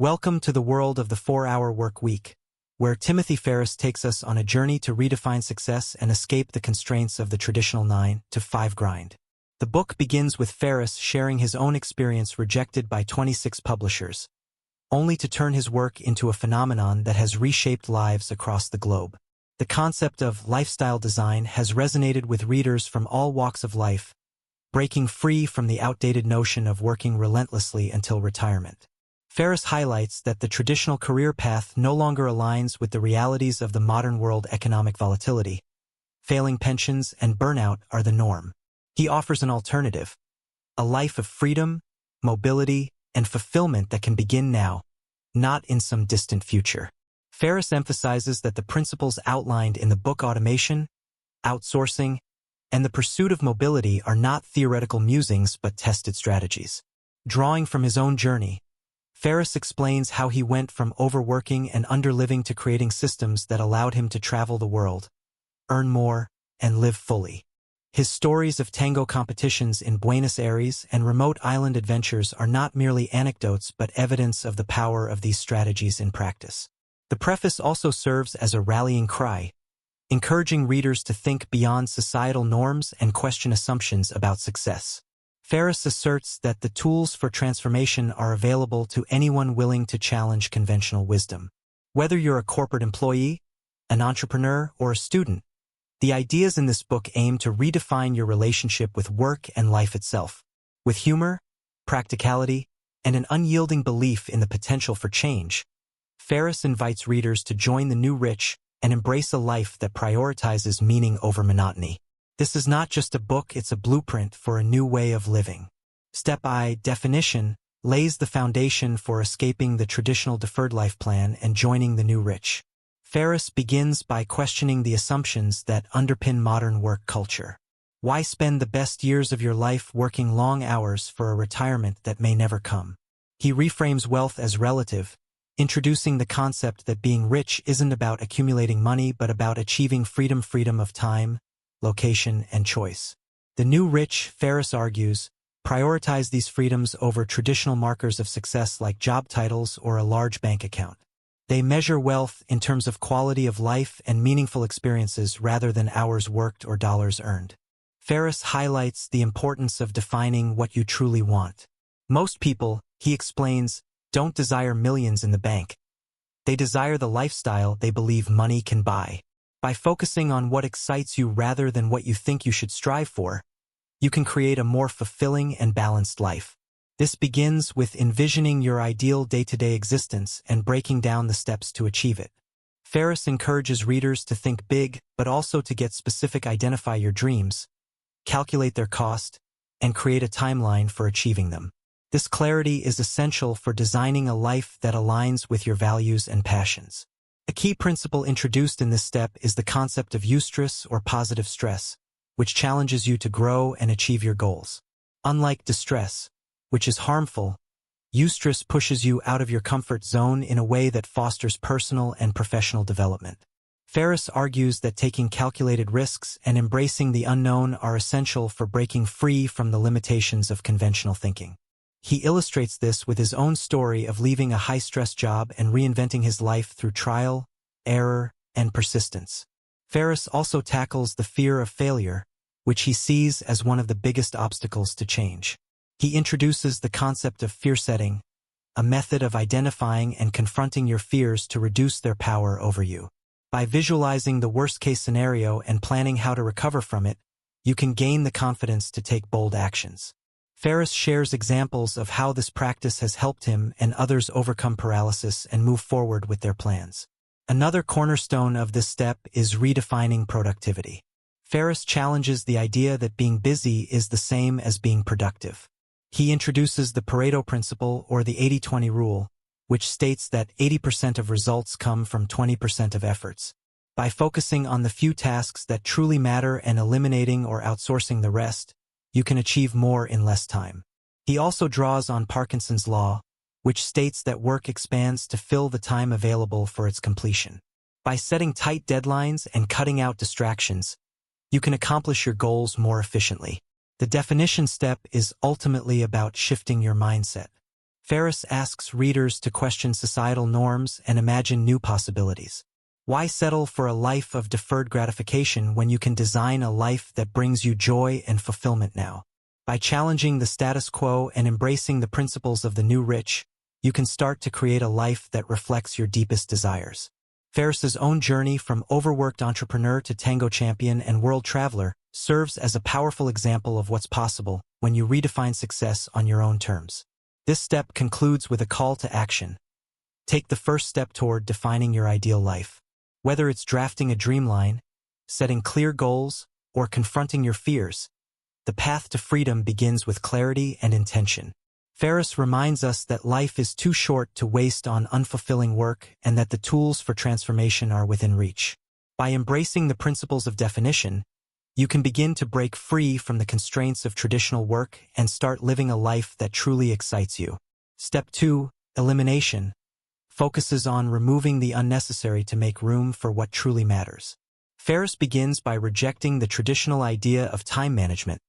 Welcome to the world of the 4-hour work week, where Timothy Ferriss takes us on a journey to redefine success and escape the constraints of the traditional 9-to-5 grind. The book begins with Ferriss sharing his own experience rejected by 26 publishers, only to turn his work into a phenomenon that has reshaped lives across the globe. The concept of lifestyle design has resonated with readers from all walks of life, breaking free from the outdated notion of working relentlessly until retirement. Ferriss highlights that the traditional career path no longer aligns with the realities of the modern world. Economic volatility, failing pensions, and burnout are the norm. He offers an alternative, a life of freedom, mobility, and fulfillment that can begin now, not in some distant future. Ferriss emphasizes that the principles outlined in the book, automation, outsourcing, and the pursuit of mobility, are not theoretical musings but tested strategies. Drawing from his own journey, Ferriss explains how he went from overworking and underliving to creating systems that allowed him to travel the world, earn more, and live fully. His stories of tango competitions in Buenos Aires and remote island adventures are not merely anecdotes but evidence of the power of these strategies in practice. The preface also serves as a rallying cry, encouraging readers to think beyond societal norms and question assumptions about success. Ferriss asserts that the tools for transformation are available to anyone willing to challenge conventional wisdom. Whether you're a corporate employee, an entrepreneur, or a student, the ideas in this book aim to redefine your relationship with work and life itself. With humor, practicality, and an unyielding belief in the potential for change, Ferriss invites readers to join the new rich and embrace a life that prioritizes meaning over monotony. This is not just a book, it's a blueprint for a new way of living. Step I definition lays the foundation for escaping the traditional deferred life plan and joining the new rich. Ferriss begins by questioning the assumptions that underpin modern work culture. Why spend the best years of your life working long hours for a retirement that may never come? He reframes wealth as relative, introducing the concept that being rich isn't about accumulating money but about achieving freedom of time, location, and choice. The new rich, Ferriss argues, prioritize these freedoms over traditional markers of success like job titles or a large bank account. They measure wealth in terms of quality of life and meaningful experiences rather than hours worked or dollars earned. Ferriss highlights the importance of defining what you truly want. Most people, he explains, don't desire millions in the bank. They desire the lifestyle they believe money can buy. By focusing on what excites you rather than what you think you should strive for, you can create a more fulfilling and balanced life. This begins with envisioning your ideal day-to-day existence and breaking down the steps to achieve it. Ferriss encourages readers to think big, but also to get specific. Identify your dreams, calculate their cost, and create a timeline for achieving them. This clarity is essential for designing a life that aligns with your values and passions. A key principle introduced in this step is the concept of eustress or positive stress, which challenges you to grow and achieve your goals. Unlike distress, which is harmful, eustress pushes you out of your comfort zone in a way that fosters personal and professional development. Ferriss argues that taking calculated risks and embracing the unknown are essential for breaking free from the limitations of conventional thinking. He illustrates this with his own story of leaving a high-stress job and reinventing his life through trial, error, and persistence. Ferriss also tackles the fear of failure, which he sees as one of the biggest obstacles to change. He introduces the concept of fear setting, a method of identifying and confronting your fears to reduce their power over you. By visualizing the worst-case scenario and planning how to recover from it, you can gain the confidence to take bold actions. Ferriss shares examples of how this practice has helped him and others overcome paralysis and move forward with their plans. Another cornerstone of this step is redefining productivity. Ferriss challenges the idea that being busy is the same as being productive. He introduces the Pareto principle, or the 80-20 rule, which states that 80% of results come from 20% of efforts. By focusing on the few tasks that truly matter and eliminating or outsourcing the rest, you can achieve more in less time. He also draws on Parkinson's law, which states that work expands to fill the time available for its completion. By setting tight deadlines and cutting out distractions, you can accomplish your goals more efficiently. The definition step is ultimately about shifting your mindset. Ferriss asks readers to question societal norms and imagine new possibilities. Why settle for a life of deferred gratification when you can design a life that brings you joy and fulfillment now? By challenging the status quo and embracing the principles of the new rich, you can start to create a life that reflects your deepest desires. Ferriss's own journey from overworked entrepreneur to tango champion and world traveler serves as a powerful example of what's possible when you redefine success on your own terms. This step concludes with a call to action. Take the first step toward defining your ideal life. Whether it's drafting a dreamline, setting clear goals, or confronting your fears, the path to freedom begins with clarity and intention. Ferriss reminds us that life is too short to waste on unfulfilling work and that the tools for transformation are within reach. By embracing the principles of definition, you can begin to break free from the constraints of traditional work and start living a life that truly excites you. Step 2, elimination, focuses on removing the unnecessary to make room for what truly matters. Ferriss begins by rejecting the traditional idea of time management,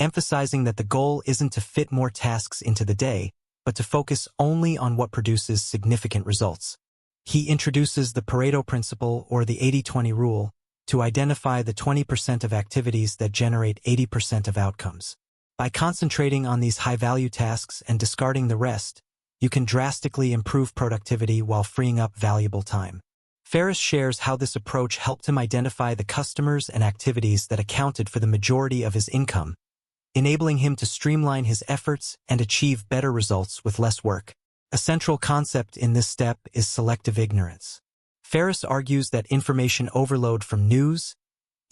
emphasizing that the goal isn't to fit more tasks into the day, but to focus only on what produces significant results. He introduces the Pareto principle, or the 80-20 rule, to identify the 20% of activities that generate 80% of outcomes. By concentrating on these high-value tasks and discarding the rest, you can drastically improve productivity while freeing up valuable time. Ferriss shares how this approach helped him identify the customers and activities that accounted for the majority of his income, enabling him to streamline his efforts and achieve better results with less work. A central concept in this step is selective ignorance. Ferriss argues that information overload from news,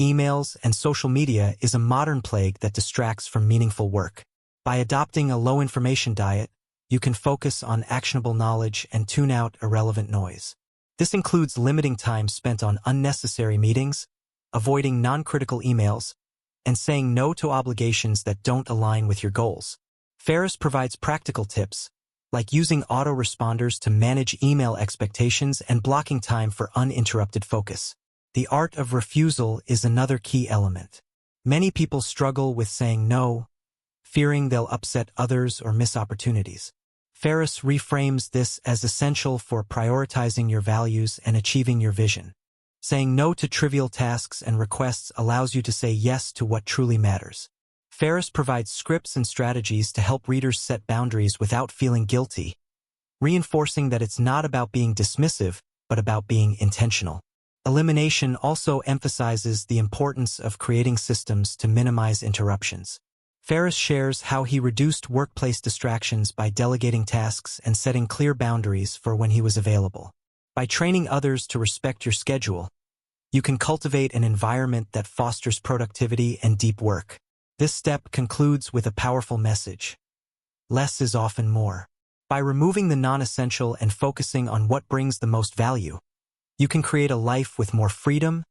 emails, and social media is a modern plague that distracts from meaningful work. By adopting a low-information diet, you can focus on actionable knowledge and tune out irrelevant noise. This includes limiting time spent on unnecessary meetings, avoiding non-critical emails, and saying no to obligations that don't align with your goals. Ferriss provides practical tips, like using autoresponders to manage email expectations and blocking time for uninterrupted focus. The art of refusal is another key element. Many people struggle with saying no, fearing they'll upset others or miss opportunities. Ferriss reframes this as essential for prioritizing your values and achieving your vision. Saying no to trivial tasks and requests allows you to say yes to what truly matters. Ferriss provides scripts and strategies to help readers set boundaries without feeling guilty, reinforcing that it's not about being dismissive, but about being intentional. Elimination also emphasizes the importance of creating systems to minimize interruptions. Ferriss shares how he reduced workplace distractions by delegating tasks and setting clear boundaries for when he was available. By training others to respect your schedule, you can cultivate an environment that fosters productivity and deep work. This step concludes with a powerful message. Less is often more. By removing the non-essential and focusing on what brings the most value, you can create a life with more freedom,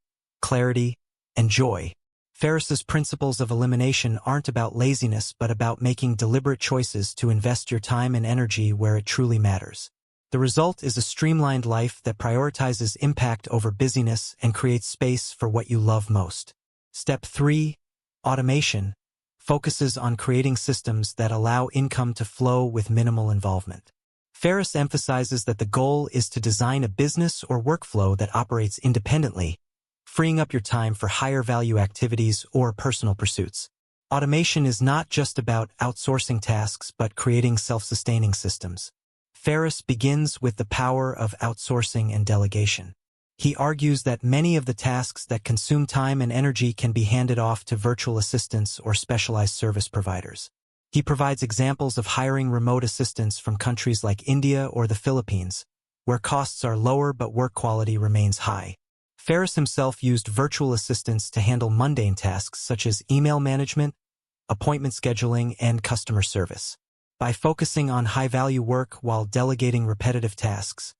clarity, and joy. Ferriss's principles of elimination aren't about laziness but about making deliberate choices to invest your time and energy where it truly matters. The result is a streamlined life that prioritizes impact over busyness and creates space for what you love most. Step 3, automation, focuses on creating systems that allow income to flow with minimal involvement. Ferriss emphasizes that the goal is to design a business or workflow that operates independently, freeing up your time for higher-value activities or personal pursuits. Automation is not just about outsourcing tasks but creating self-sustaining systems. Ferriss begins with the power of outsourcing and delegation. He argues that many of the tasks that consume time and energy can be handed off to virtual assistants or specialized service providers. He provides examples of hiring remote assistants from countries like India or the Philippines, where costs are lower but work quality remains high. Ferriss himself used virtual assistants to handle mundane tasks such as email management, appointment scheduling, and customer service. By focusing on high-value work while delegating repetitive tasks,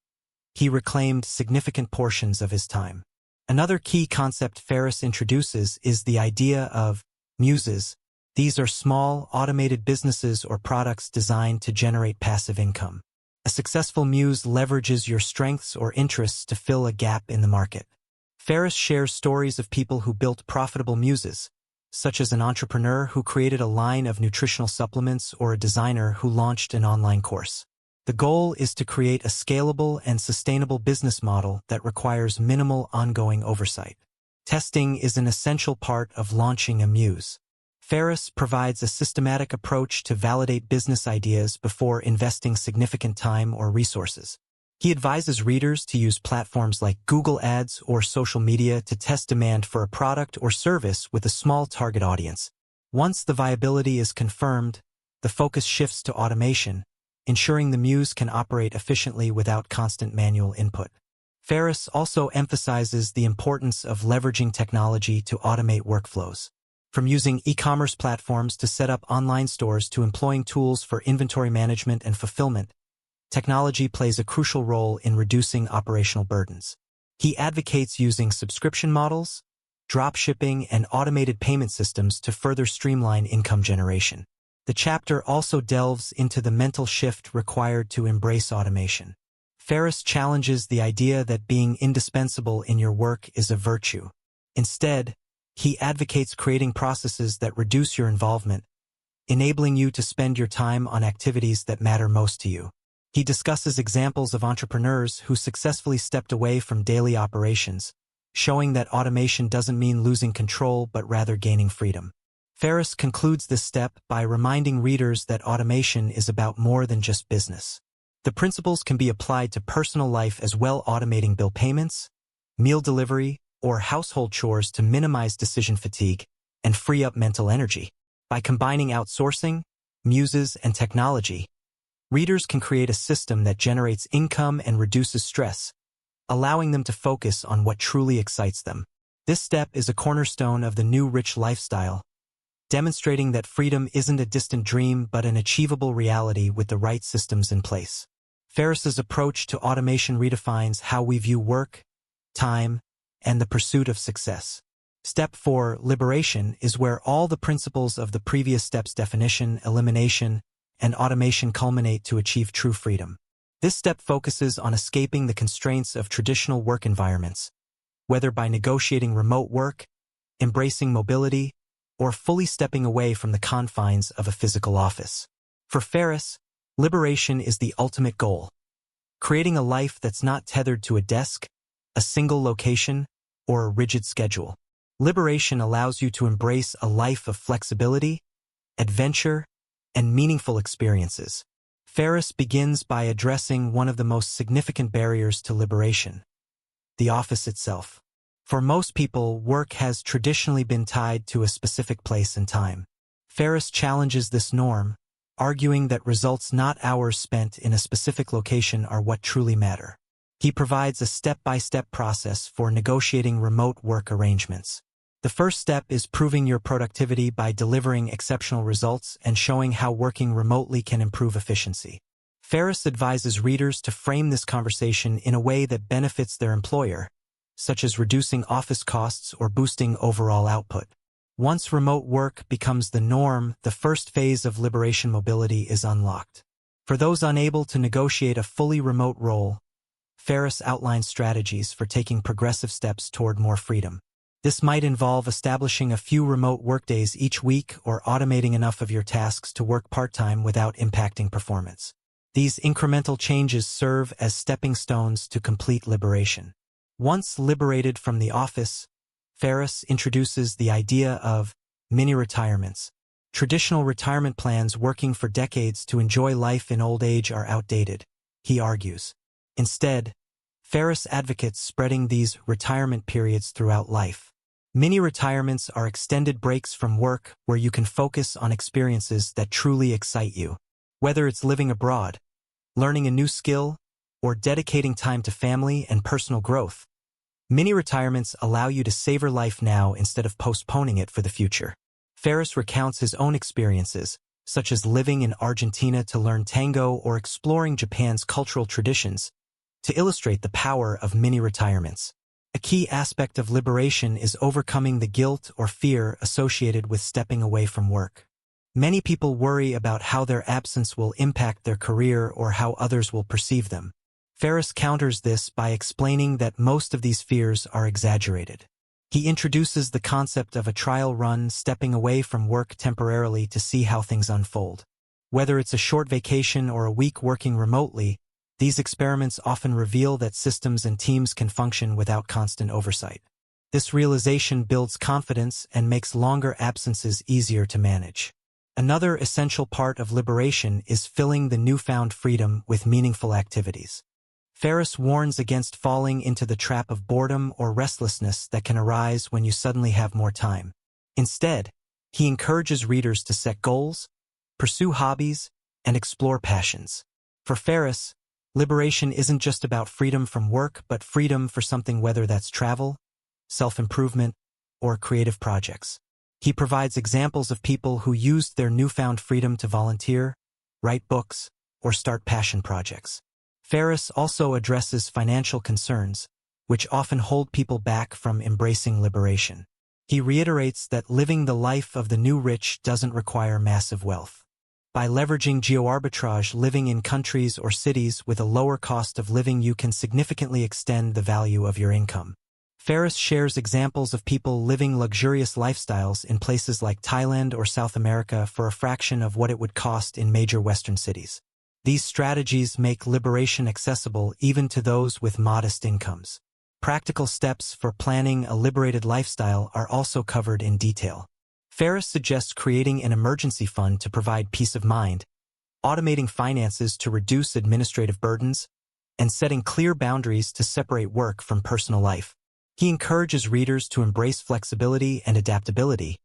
he reclaimed significant portions of his time. Another key concept Ferriss introduces is the idea of muses. These are small, automated businesses or products designed to generate passive income. A successful muse leverages your strengths or interests to fill a gap in the market. Ferriss shares stories of people who built profitable muses, such as an entrepreneur who created a line of nutritional supplements or a designer who launched an online course. The goal is to create a scalable and sustainable business model that requires minimal ongoing oversight. Testing is an essential part of launching a muse. Ferriss provides a systematic approach to validate business ideas before investing significant time or resources. He advises readers to use platforms like Google Ads or social media to test demand for a product or service with a small target audience. Once the viability is confirmed, the focus shifts to automation, ensuring the muse can operate efficiently without constant manual input. Ferriss also emphasizes the importance of leveraging technology to automate workflows. From using e-commerce platforms to set up online stores to employing tools for inventory management and fulfillment, technology plays a crucial role in reducing operational burdens. He advocates using subscription models, dropshipping, and automated payment systems to further streamline income generation. The chapter also delves into the mental shift required to embrace automation. Ferriss challenges the idea that being indispensable in your work is a virtue. Instead, he advocates creating processes that reduce your involvement, enabling you to spend your time on activities that matter most to you. He discusses examples of entrepreneurs who successfully stepped away from daily operations, showing that automation doesn't mean losing control but rather gaining freedom. Ferriss concludes this step by reminding readers that automation is about more than just business. The principles can be applied to personal life as well, automating bill payments, meal delivery, or household chores to minimize decision fatigue and free up mental energy. By combining outsourcing, muses, and technology, readers can create a system that generates income and reduces stress, allowing them to focus on what truly excites them. This step is a cornerstone of the new rich lifestyle, demonstrating that freedom isn't a distant dream but an achievable reality with the right systems in place. Ferriss's approach to automation redefines how we view work, time, and the pursuit of success. Step 4, liberation, is where all the principles of the previous steps, definition, elimination, and automation, culminate to achieve true freedom. This step focuses on escaping the constraints of traditional work environments, whether by negotiating remote work, embracing mobility, or fully stepping away from the confines of a physical office. For Ferriss, liberation is the ultimate goal, creating a life that's not tethered to a desk, a single location, or a rigid schedule. Liberation allows you to embrace a life of flexibility, adventure, and meaningful experiences. Ferriss begins by addressing one of the most significant barriers to liberation: the office itself. For most people, work has traditionally been tied to a specific place and time. Ferriss challenges this norm, arguing that results, not hours spent in a specific location, are what truly matter. He provides a step-by-step process for negotiating remote work arrangements. The first step is proving your productivity by delivering exceptional results and showing how working remotely can improve efficiency. Ferriss advises readers to frame this conversation in a way that benefits their employer, such as reducing office costs or boosting overall output. Once remote work becomes the norm, the first phase of liberation mobility is unlocked. For those unable to negotiate a fully remote role, Ferriss outlines strategies for taking progressive steps toward more freedom. This might involve establishing a few remote workdays each week or automating enough of your tasks to work part-time without impacting performance. These incremental changes serve as stepping stones to complete liberation. Once liberated from the office, Ferriss introduces the idea of mini-retirements. Traditional retirement plans working for decades to enjoy life in old age are outdated, he argues. Instead, Ferriss advocates spreading these retirement periods throughout life. Mini-retirements are extended breaks from work where you can focus on experiences that truly excite you. Whether it's living abroad, learning a new skill, or dedicating time to family and personal growth, mini-retirements allow you to savor life now instead of postponing it for the future. Ferriss recounts his own experiences, such as living in Argentina to learn tango or exploring Japan's cultural traditions, to illustrate the power of mini-retirements. A key aspect of liberation is overcoming the guilt or fear associated with stepping away from work. Many people worry about how their absence will impact their career or how others will perceive them. Ferriss counters this by explaining that most of these fears are exaggerated. He introduces the concept of a trial run, stepping away from work temporarily to see how things unfold. Whether it's a short vacation or a week working remotely, these experiments often reveal that systems and teams can function without constant oversight. This realization builds confidence and makes longer absences easier to manage. Another essential part of liberation is filling the newfound freedom with meaningful activities. Ferriss warns against falling into the trap of boredom or restlessness that can arise when you suddenly have more time. Instead, he encourages readers to set goals, pursue hobbies, and explore passions. For Ferriss, liberation isn't just about freedom from work, but freedom for something, whether that's travel, self-improvement, or creative projects. He provides examples of people who used their newfound freedom to volunteer, write books, or start passion projects. Ferriss also addresses financial concerns, which often hold people back from embracing liberation. He reiterates that living the life of the new rich doesn't require massive wealth. By leveraging geo-arbitrage, living in countries or cities with a lower cost of living, you can significantly extend the value of your income. Ferriss shares examples of people living luxurious lifestyles in places like Thailand or South America for a fraction of what it would cost in major Western cities. These strategies make liberation accessible even to those with modest incomes. Practical steps for planning a liberated lifestyle are also covered in detail. Ferriss suggests creating an emergency fund to provide peace of mind, automating finances to reduce administrative burdens, and setting clear boundaries to separate work from personal life. He encourages readers to embrace flexibility and adaptability,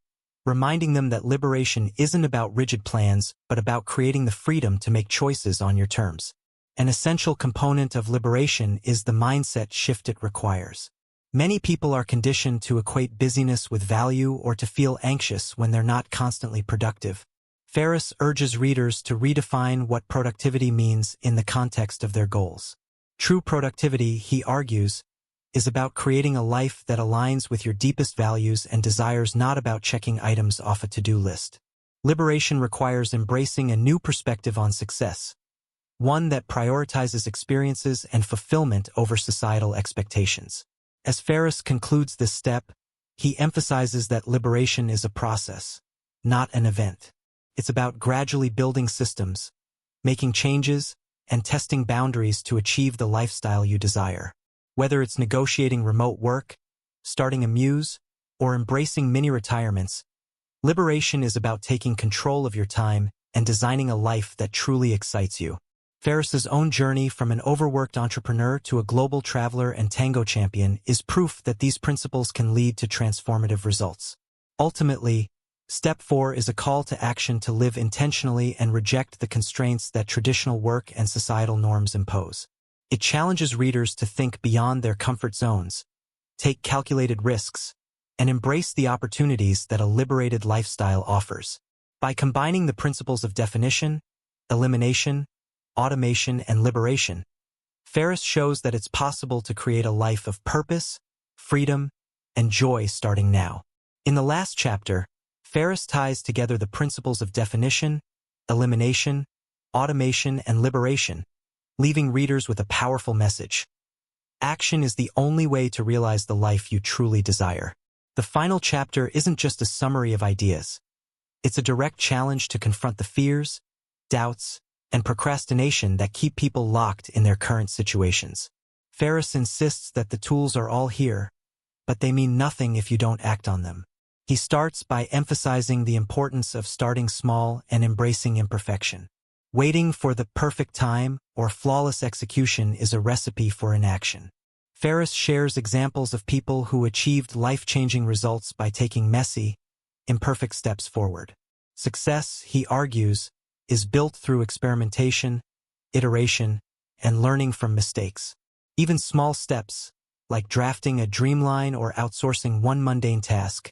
reminding them that liberation isn't about rigid plans, but about creating the freedom to make choices on your terms. An essential component of liberation is the mindset shift it requires. Many people are conditioned to equate busyness with value or to feel anxious when they're not constantly productive. Ferriss urges readers to redefine what productivity means in the context of their goals. True productivity, he argues, is about creating a life that aligns with your deepest values and desires, not about checking items off a to-do list. Liberation requires embracing a new perspective on success, one that prioritizes experiences and fulfillment over societal expectations. As Ferriss concludes this step, he emphasizes that liberation is a process, not an event. It's about gradually building systems, making changes, and testing boundaries to achieve the lifestyle you desire. Whether it's negotiating remote work, starting a muse, or embracing mini-retirements, liberation is about taking control of your time and designing a life that truly excites you. Ferriss's own journey from an overworked entrepreneur to a global traveler and tango champion is proof that these principles can lead to transformative results. Ultimately, Step 4 is a call to action to live intentionally and reject the constraints that traditional work and societal norms impose. It challenges readers to think beyond their comfort zones, take calculated risks, and embrace the opportunities that a liberated lifestyle offers. By combining the principles of definition, elimination, automation, and liberation, Ferriss shows that it's possible to create a life of purpose, freedom, and joy starting now. In the last chapter, Ferriss ties together the principles of definition, elimination, automation, and liberation, leaving readers with a powerful message. Action is the only way to realize the life you truly desire. The final chapter isn't just a summary of ideas. It's a direct challenge to confront the fears, doubts, and procrastination that keep people locked in their current situations. Ferriss insists that the tools are all here, but they mean nothing if you don't act on them. He starts by emphasizing the importance of starting small and embracing imperfection. Waiting for the perfect time or flawless execution is a recipe for inaction. Ferriss shares examples of people who achieved life-changing results by taking messy, imperfect steps forward. Success, he argues, is built through experimentation, iteration, and learning from mistakes. Even small steps, like drafting a dreamline or outsourcing one mundane task,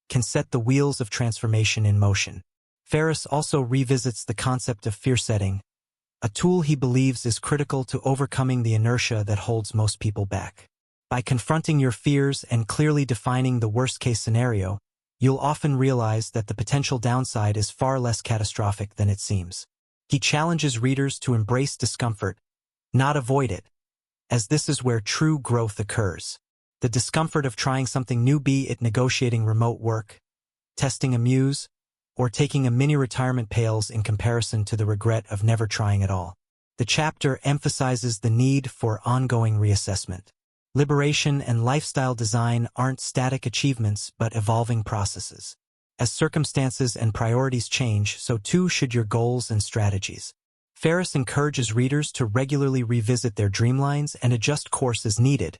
can set the wheels of transformation in motion. Ferriss also revisits the concept of fear setting, a tool he believes is critical to overcoming the inertia that holds most people back. By confronting your fears and clearly defining the worst-case scenario, you'll often realize that the potential downside is far less catastrophic than it seems. He challenges readers to embrace discomfort, not avoid it, as this is where true growth occurs. The discomfort of trying something new, be it negotiating remote work, testing a muse, or taking a mini-retirement, pales in comparison to the regret of never trying at all. The chapter emphasizes the need for ongoing reassessment. Liberation and lifestyle design aren't static achievements but evolving processes. As circumstances and priorities change, so too should your goals and strategies. Ferriss encourages readers to regularly revisit their dreamlines and adjust course as needed,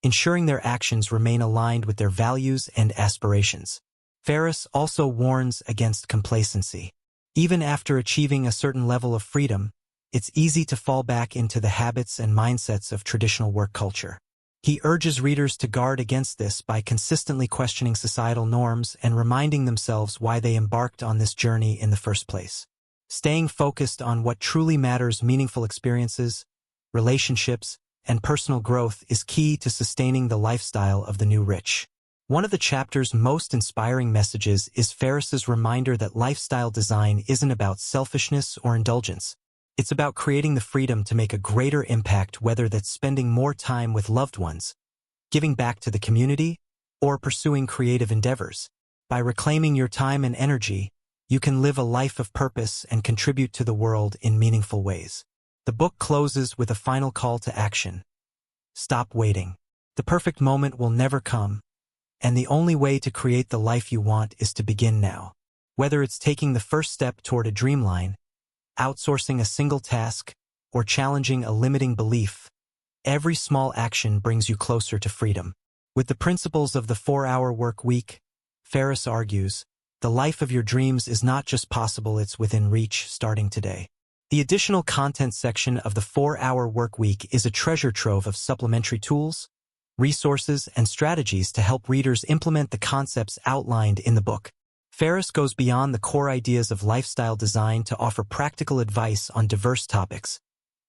ensuring their actions remain aligned with their values and aspirations. Ferriss also warns against complacency. Even after achieving a certain level of freedom, it's easy to fall back into the habits and mindsets of traditional work culture. He urges readers to guard against this by consistently questioning societal norms and reminding themselves why they embarked on this journey in the first place. Staying focused on what truly matters, meaningful experiences, relationships, and personal growth, is key to sustaining the lifestyle of the new rich. One of the chapter's most inspiring messages is Ferriss's reminder that lifestyle design isn't about selfishness or indulgence. It's about creating the freedom to make a greater impact, whether that's spending more time with loved ones, giving back to the community, or pursuing creative endeavors. By reclaiming your time and energy, you can live a life of purpose and contribute to the world in meaningful ways. The book closes with a final call to action. Stop waiting. The perfect moment will never come, and the only way to create the life you want is to begin now. Whether it's taking the first step toward a dreamline, outsourcing a single task, or challenging a limiting belief, every small action brings you closer to freedom. With the principles of the 4-hour work week, Ferriss argues, the life of your dreams is not just possible, it's within reach, starting today. The additional content section of the 4-hour work week is a treasure trove of supplementary tools, resources, and strategies to help readers implement the concepts outlined in the book. Ferriss goes beyond the core ideas of lifestyle design to offer practical advice on diverse topics,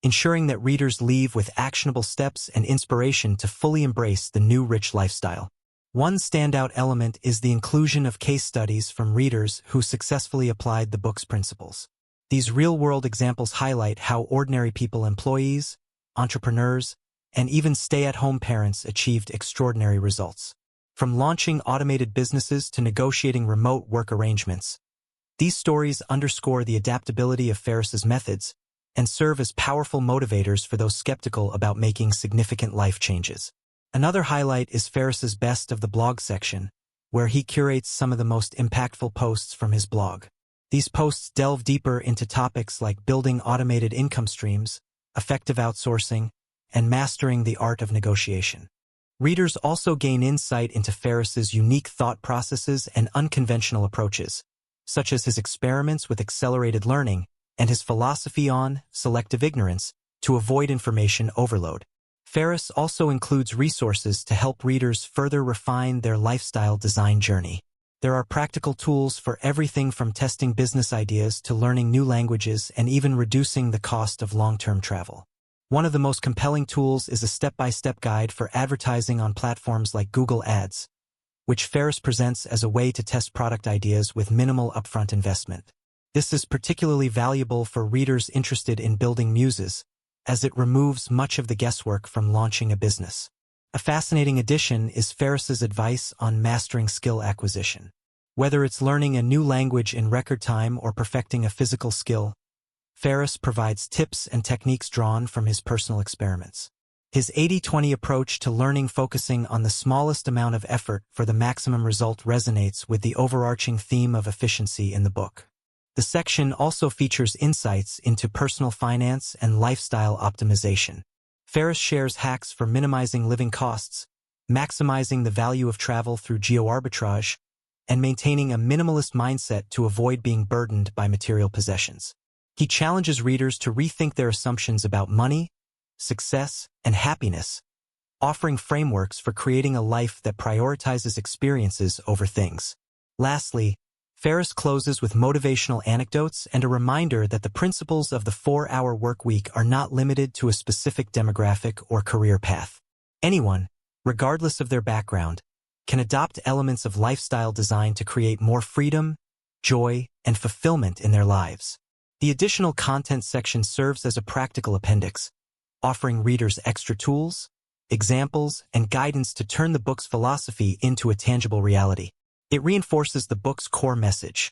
ensuring that readers leave with actionable steps and inspiration to fully embrace the new rich lifestyle. One standout element is the inclusion of case studies from readers who successfully applied the book's principles. These real-world examples highlight how ordinary people, employees, entrepreneurs, and even stay-at-home parents achieved extraordinary results. From launching automated businesses to negotiating remote work arrangements, these stories underscore the adaptability of Ferriss's methods and serve as powerful motivators for those skeptical about making significant life changes. Another highlight is Ferriss's Best of the Blog section, where he curates some of the most impactful posts from his blog. These posts delve deeper into topics like building automated income streams, effective outsourcing, and mastering the art of negotiation. Readers also gain insight into Ferriss's unique thought processes and unconventional approaches, such as his experiments with accelerated learning and his philosophy on selective ignorance to avoid information overload. Ferriss also includes resources to help readers further refine their lifestyle design journey. There are practical tools for everything from testing business ideas to learning new languages and even reducing the cost of long-term travel. One of the most compelling tools is a step-by-step guide for advertising on platforms like Google Ads, which Ferriss presents as a way to test product ideas with minimal upfront investment. This is particularly valuable for readers interested in building muses, as it removes much of the guesswork from launching a business. A fascinating addition is Ferriss's advice on mastering skill acquisition. Whether it's learning a new language in record time or perfecting a physical skill, Ferriss provides tips and techniques drawn from his personal experiments. His 80-20 approach to learning, focusing on the smallest amount of effort for the maximum result, resonates with the overarching theme of efficiency in the book. The section also features insights into personal finance and lifestyle optimization. Ferriss shares hacks for minimizing living costs, maximizing the value of travel through geo-arbitrage, and maintaining a minimalist mindset to avoid being burdened by material possessions. He challenges readers to rethink their assumptions about money, success, and happiness, offering frameworks for creating a life that prioritizes experiences over things. Lastly, Ferriss closes with motivational anecdotes and a reminder that the principles of the 4-hour work week are not limited to a specific demographic or career path. Anyone, regardless of their background, can adopt elements of lifestyle design to create more freedom, joy, and fulfillment in their lives. The additional content section serves as a practical appendix, offering readers extra tools, examples, and guidance to turn the book's philosophy into a tangible reality. It reinforces the book's core message,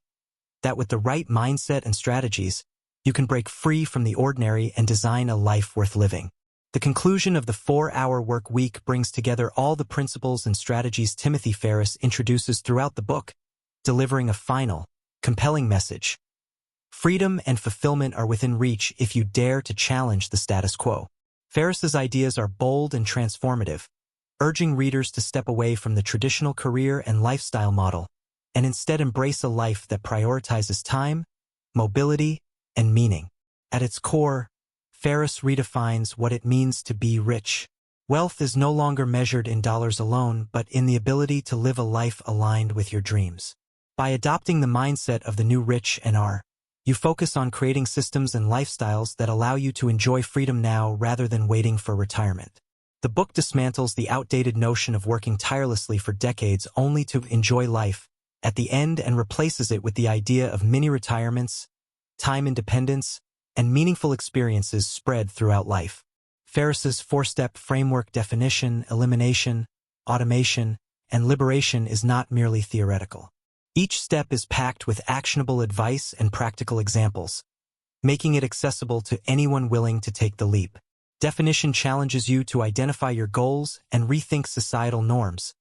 that with the right mindset and strategies, you can break free from the ordinary and design a life worth living. The conclusion of the 4-Hour Work Week brings together all the principles and strategies Timothy Ferriss introduces throughout the book, delivering a final, compelling message. Freedom and fulfillment are within reach if you dare to challenge the status quo. Ferriss's ideas are bold and transformative, urging readers to step away from the traditional career and lifestyle model and instead embrace a life that prioritizes time, mobility, and meaning. At its core, Ferriss redefines what it means to be rich. Wealth is no longer measured in dollars alone, but in the ability to live a life aligned with your dreams. By adopting the mindset of the new rich and are, you focus on creating systems and lifestyles that allow you to enjoy freedom now rather than waiting for retirement. The book dismantles the outdated notion of working tirelessly for decades only to enjoy life at the end and replaces it with the idea of mini-retirements, time independence, and meaningful experiences spread throughout life. Ferriss's 4-step framework definition, elimination, automation, and liberation is not merely theoretical. Each step is packed with actionable advice and practical examples, making it accessible to anyone willing to take the leap. Definition challenges you to identify your goals and rethink societal norms,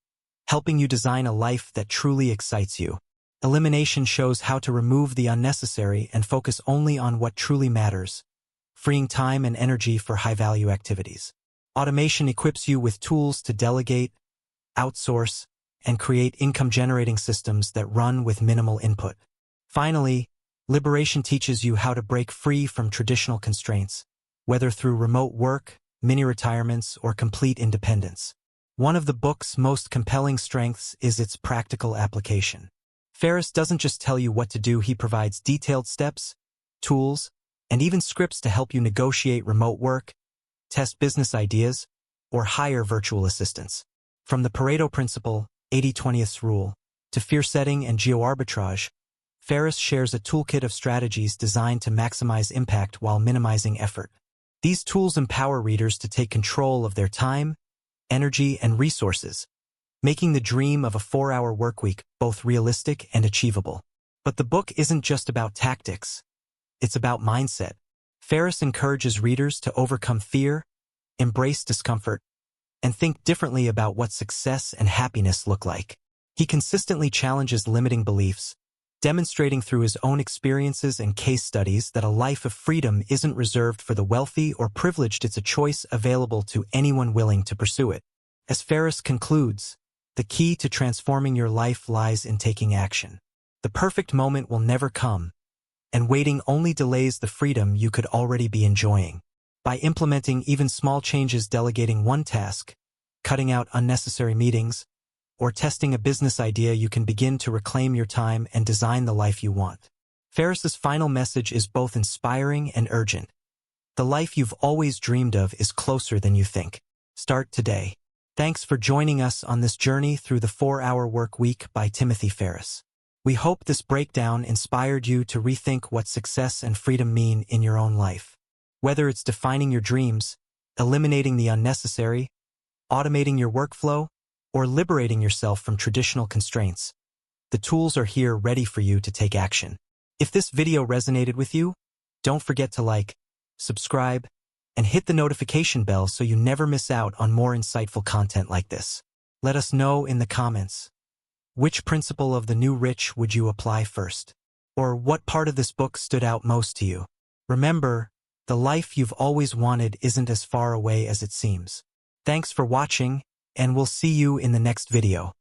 helping you design a life that truly excites you. Elimination shows how to remove the unnecessary and focus only on what truly matters, freeing time and energy for high-value activities. Automation equips you with tools to delegate, outsource, and create income-generating systems that run with minimal input. Finally, liberation teaches you how to break free from traditional constraints, whether through remote work, mini-retirements, or complete independence. One of the book's most compelling strengths is its practical application. Ferriss doesn't just tell you what to do, he provides detailed steps, tools, and even scripts to help you negotiate remote work, test business ideas, or hire virtual assistants. From the Pareto principle, 80-20 rule, to fear setting and geo-arbitrage, Ferriss shares a toolkit of strategies designed to maximize impact while minimizing effort. These tools empower readers to take control of their time, energy, and resources, making the dream of a 4-hour workweek both realistic and achievable. But the book isn't just about tactics. It's about mindset. Ferriss encourages readers to overcome fear, embrace discomfort, and think differently about what success and happiness look like. He consistently challenges limiting beliefs, demonstrating through his own experiences and case studies that a life of freedom isn't reserved for the wealthy or privileged. It's a choice available to anyone willing to pursue it. As Ferriss concludes, the key to transforming your life lies in taking action. The perfect moment will never come, and waiting only delays the freedom you could already be enjoying. By implementing even small changes, delegating one task, cutting out unnecessary meetings, or testing a business idea, you can begin to reclaim your time and design the life you want. Ferriss's final message is both inspiring and urgent. The life you've always dreamed of is closer than you think. Start today. Thanks for joining us on this journey through the 4-Hour Work Week by Timothy Ferriss. We hope this breakdown inspired you to rethink what success and freedom mean in your own life. Whether it's defining your dreams, eliminating the unnecessary, automating your workflow, or liberating yourself from traditional constraints, the tools are here ready for you to take action. If this video resonated with you, don't forget to like, subscribe, and hit the notification bell so you never miss out on more insightful content like this. Let us know in the comments, which principle of the new rich would you apply first? Or what part of this book stood out most to you? Remember, the life you've always wanted isn't as far away as it seems. Thanks for watching, and we'll see you in the next video.